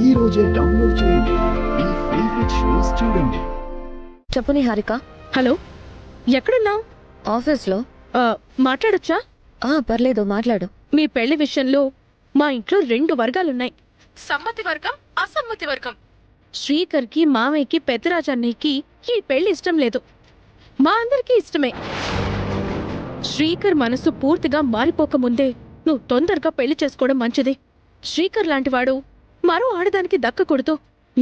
ఈ రోజే డౌన్లోడ్ చేయండి. మీ ఫేవరెట్ షోస్ చూడండి. చెప్పు నిహారిక. హలో, ఎక్కడున్నావు? ఆఫీస్లో. మాట్లాడొచ్చా? పర్లేదు, మాట్లాడు. మీ పెళ్లి విషయంలో మా ఇంట్లో 2 వర్గాలున్నాయి. సమ్మతి వర్గం, అసమ్మతి వర్గం. శ్రీకర్కి, మామయ్యకి, పెద్దరాజన్నయ్యకి ఈ పెళ్లి ఇష్టం లేదు. మా అందరికీ ఇష్టమే. శ్రీకర్ మనసు పూర్తిగా మారిపోకముందే నువ్వు తొందరగా పెళ్లి చేసుకోవడం మంచిది. శ్రీకర్ లాంటివాడు మరో ఆడదానికి దక్కకూడదు,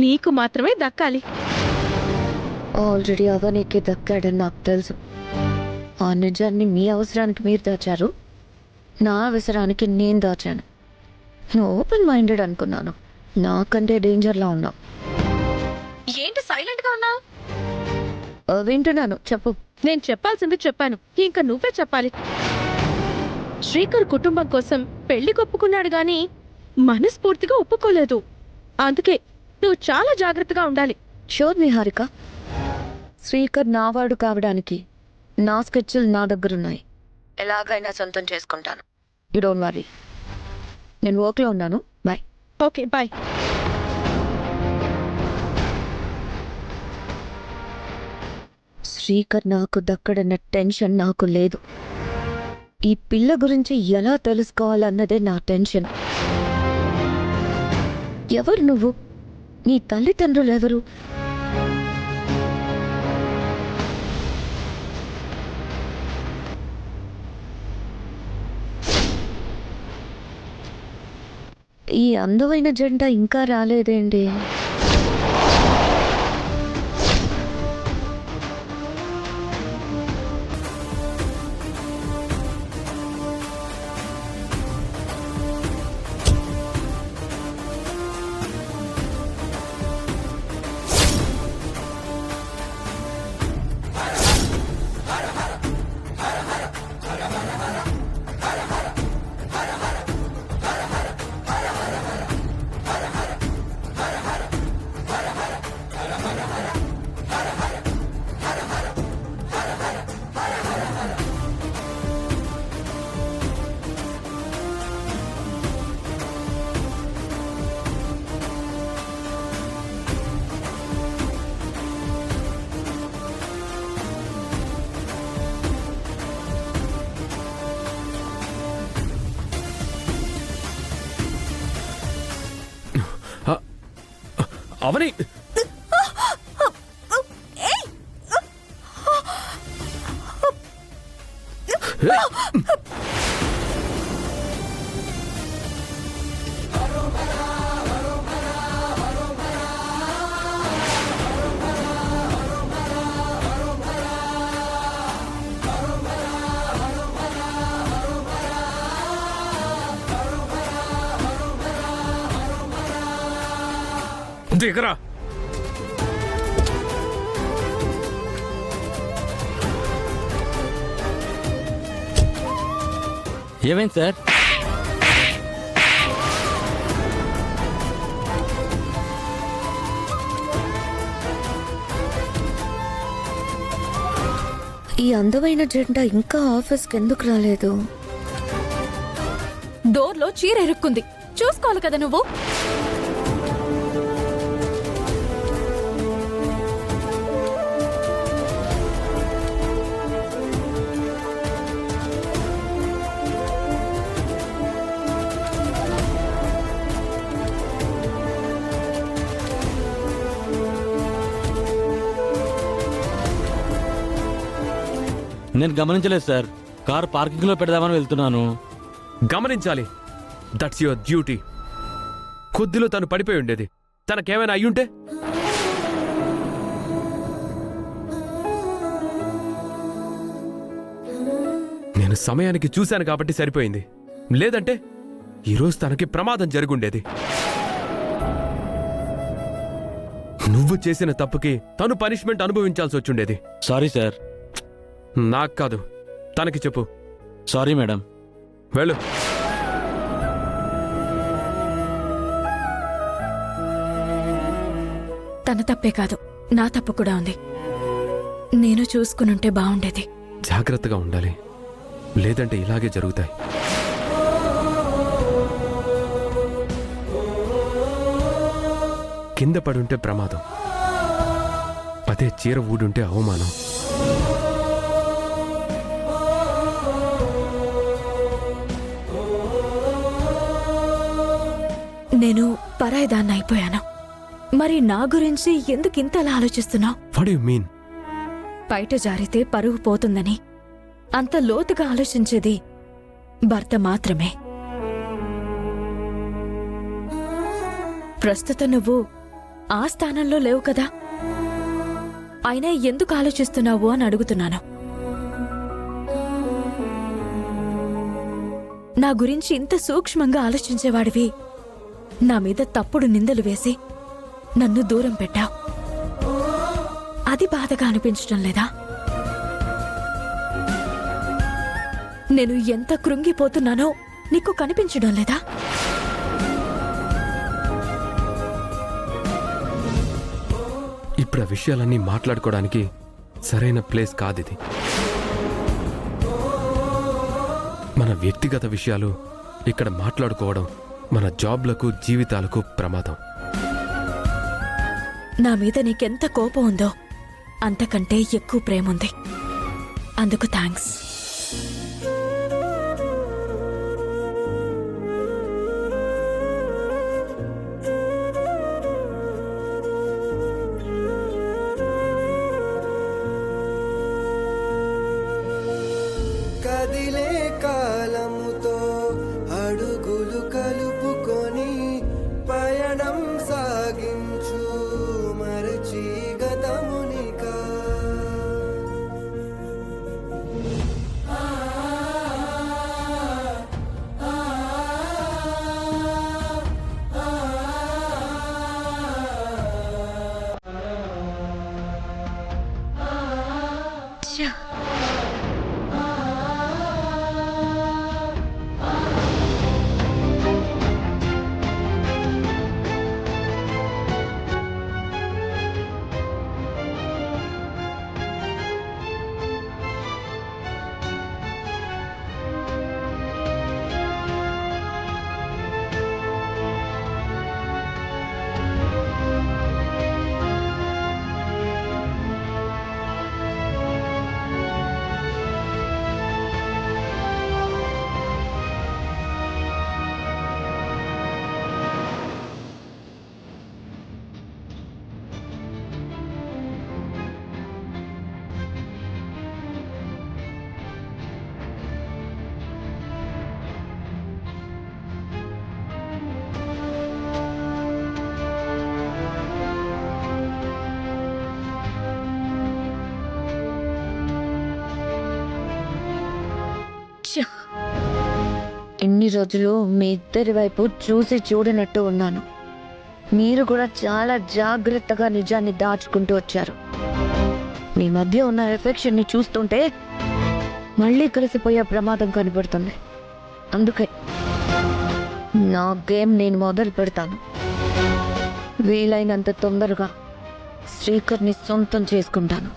నీకు మాత్రమే దక్కాలి. ఆల్రెడీ అవనీకి దక్కాడని నాకు తెలుసు. ఆ నిజాన్ని మీ అవసరానికి మీరు దాచారు, నా అవసరానికి నేను దాచాను. నువ్వు ఓపెన్ మైండెడ్ అనుకున్నాను, నాకంటే డేంజర్లా ఉన్నావు. ఏంటి సైలెంట్ గా ఉన్నావు? వింటున్నాను, చెప్పు. నేను చెప్పాల్సింది చెప్పాను, ఇంకా నువ్వే చెప్పాలి. శ్రీకర్ కుటుంబం కోసం పెళ్లి ఒప్పుకున్నాడు గాని మనస్ఫూర్తిగా ఒప్పుకోలేదు. అందుకే నువ్వు చాలా జాగ్రత్తగా ఉండాలి. షూర్ నిహారిక. శ్రీకర్ నావాడు కావడానికి నా స్కెచ్లు నా దగ్గరున్నాయి. ఎలాగైనా సొంతం చేసుకుంటాను. You don't worry. నేను వర్క్లో ఉన్నాను. బాయ్. Okay, bye. శ్రీకర్ నాకు దక్కడన్న టెన్షన్ నాకు లేదు. ఈ పిల్ల గురించి ఎలా తెలుసుకోవాలన్నదే నా టెన్షన్. ఎవరు నువ్వు? నీ తల్లిదండ్రులు ఎవరు? ఈ అందమైన జంట ఇంకా రాలేదేంటి? అవని, దిగరా. ఏమైంది సార్? ఈ అందమైన జంట ఇంకా ఆఫీస్కి ఎందుకు రాలేదు? డోర్లో చీర ఇరుక్కుంది, చూసుకోవాలి కదా నువ్వు. నేను గమనించలేదు సార్. కారు పార్కింగ్లో పెడదామని వెళ్తున్నాను. గమనించాలి, దట్స్ యువర్ డ్యూటీ. కొద్దిలో తను పడిపోయి ఉండేది. తనకేమైనా అయ్యుంటే? నేను సమయానికి చూశాను కాబట్టి సరిపోయింది. లేదంటే ఈరోజు తనకి ప్రమాదం జరుగుండేది. నువ్వు చేసిన తప్పుకి తను పనిష్మెంట్ అనుభవించాల్సి వచ్చుండేది. Sorry sir. నాకు కాదు, తనకి చెప్పు. Sorry madam. వెళ్ళు. తన తప్పే కాదు, నా తప్పు కూడా ఉంది. నేను చూసుకునుంటే బాగుండేది. జాగ్రత్తగా ఉండాలి, లేదంటే ఇలాగే జరుగుతాయి. కింద పడుంటే ప్రమాదం, అదే చీర ఊడుంటే అవమానం. నేను పరాయిదాన్ని అయిపోయాను. మరి నా గురించి ఎందుకు ఇంతలా ఆలోచిస్తున్నావు? What you mean? బయట జారితే పరువు పోతుందని అంత లోతుగా ఆలోచించేది భర్త మాత్రమే. ప్రస్తుతం నువ్వు ఆ స్థానంలో లేవు కదా, అయినా ఎందుకు ఆలోచిస్తున్నావు అని అడుగుతున్నాను. నా గురించి ఇంత సూక్ష్మంగా ఆలోచించేవాడివి నా మీద తప్పుడు నిందలు వేసి నన్ను దూరం పెట్టావు. అది బాధగా అనిపించడం లేదా? నేను ఎంత కృంగిపోతున్నానో నీకు కనిపించడం లేదా? ఇప్పుడు ఆ విషయాలన్నీ మాట్లాడుకోవడానికి సరైన ప్లేస్ కాదిది. మన వ్యక్తిగత విషయాలు ఇక్కడ మాట్లాడుకోవడం మన జాబ్లకు జీవితాలకు ప్రమాదం. నా మీద నీకెంత కోపం ఉందో అంతకంటే ఎక్కువ ప్రేముంది. అందుకు థ్యాంక్స్. కదిలే కాలముతో అడుగులు కలుపుకొని పయనం సాగించు మరచి గతమునికా. ఇన్ని రోజులు మీ ఇద్దరి వైపు చూసి చూడనట్టు ఉన్నాను. మీరు కూడా చాలా జాగ్రత్తగా నిజాన్ని దాచుకుంటూ వచ్చారు. మీ మధ్య ఉన్న ఎఫెక్షన్ని చూస్తుంటే మళ్ళీ కలిసిపోయే ప్రమాదం కనబడుతుంది. అందుకే నా గేమ్ నేను మొదలు పెడతాను. వీలైనంత తొందరగా శ్రీకర్ని సొంతం చేసుకుంటాను.